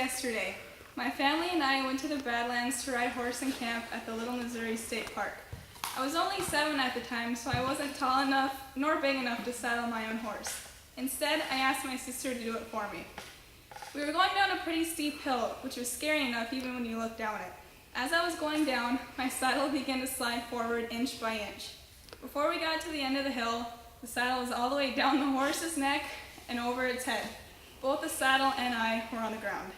yesterday. My family and I went to the Badlands to ride horse in camp at the Little Missouri State Park. I was only 7 at the time, so I wasn't tall enough nor big enough to saddle my own horse. Instead, I asked my sister to do it for me. We were going down a pretty steep hill, which was scary enough even when you looked down it. As I was going down, my saddle began to slide forward inch by inch. Before we got to the end of the hill, the saddle was all the way down the horse's neck and over its head. Both the saddle and I were on the ground.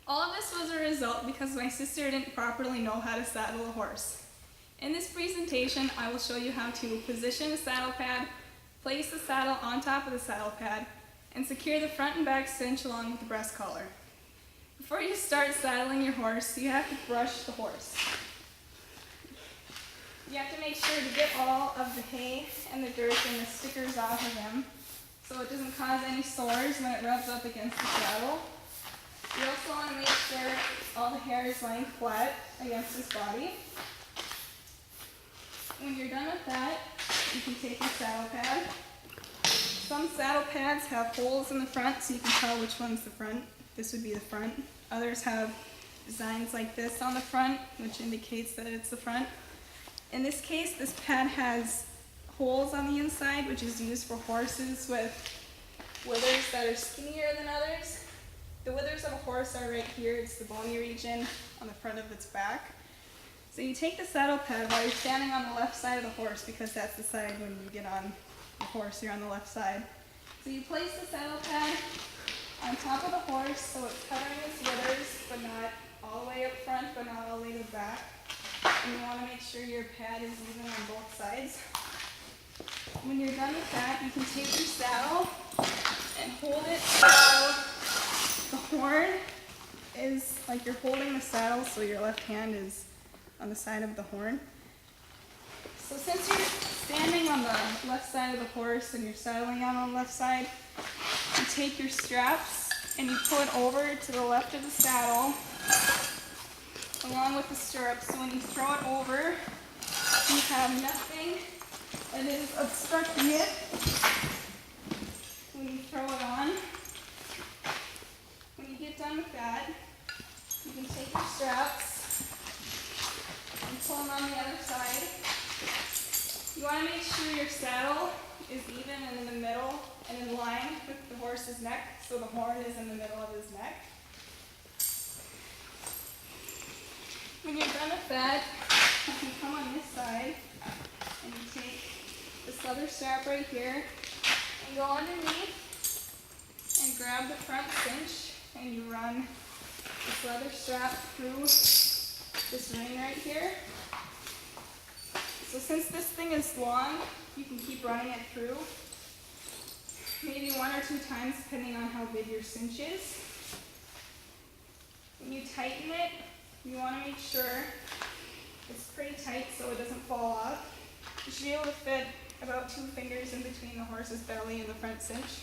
All of this was a result because my sister didn't properly know how to saddle a horse. In this presentation, I will show you how to position a saddle pad, place the saddle on top of the saddle pad, and secure the front and back cinch along with the breast collar. Before you start saddling your horse, you have to brush the horse. You have to make sure to get all of the hay and the dirt and the stickers off of him so it doesn't cause any sores when it rubs up against the saddle. You also want to make sure all the hair is lying flat against his body. When you're done with that, you can take your saddle pad. Some saddle pads have holes in the front so you can tell which one's the front. This would be the front. Others have designs like this on the front, which indicates that it's the front. In this case, this pad has holes on the inside, which is used for horses with withers that are skinnier than others. The withers of a horse are right here. It's the bony region on the front of its back. So you take the saddle pad while you're standing on the left side of the horse, because that's the side when you get on the horse, you're on the left side. So you place the saddle pad on top of the horse so it's covering its withers, but not all the way up front, but not all the way to the back. And you want to make sure your pad is even on both sides. When you're done with that, you can take your saddle and hold it so the horn is like you're holding the saddle, so your left hand is on the side of the horn. So since you're standing on the left side of the horse and you're saddling on the left side, you take your straps and you pull it over to the left of the saddle along with the stirrups. So when you throw it over, you have nothing that is obstructing it when you throw it on. When you get done with that, you can take your straps and pull them on the other side. You want to make sure your saddle is even and in the middle and in line with the horse's neck, so the horn is in the middle of his neck. When you're done with that, you can come on this side and you take this leather strap right here and go underneath and grab the front cinch and you run this leather strap through this ring right here. So since this thing is long, you can keep running it through, maybe 1 or 2 times depending on how big your cinch is. When you tighten it, you want to make sure it's pretty tight so it doesn't fall off. You should be able to fit about 2 fingers in between the horse's belly and the front cinch.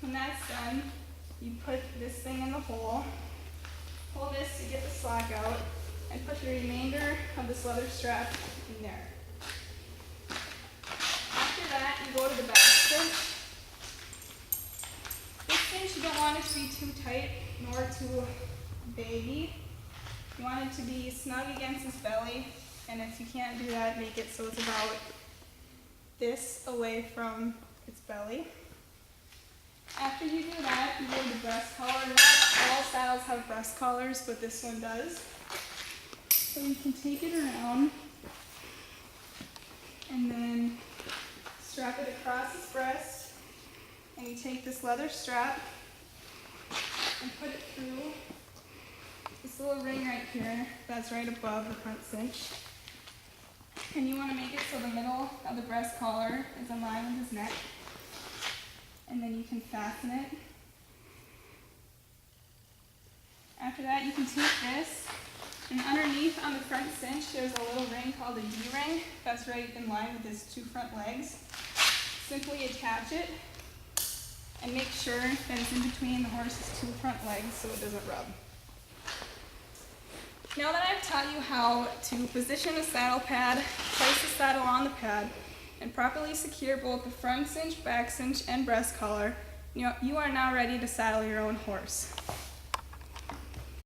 When that's done, you put this thing in the hole, pull this to get the slack out, and put the remainder of this leather strap in there. After that, you go to the back cinch. This cinch, you don't want it to be too tight nor too baggy. You want it to be snug against his belly, and if you can't do that, make it so it's about this away from its belly. After you do that, you go to the breast collar. Not all saddles have breast collars, but this one does. So you can take it around and then strap it across his breast, and you take this leather strap and put it through this little ring right here that's right above the front cinch. And you want to make it so the middle of the breast collar is in line with his neck. And then you can fasten it. After that, you can take this, and underneath on the front cinch, there's a little ring called a D-ring that's right in line with his 2 front legs. Simply attach it and make sure that it's in between the horse's 2 front legs so it doesn't rub. Now that I've taught you how to position a saddle pad, place the saddle on the pad, and properly secure both the front cinch, back cinch, and breast collar, You are now ready to saddle your own horse.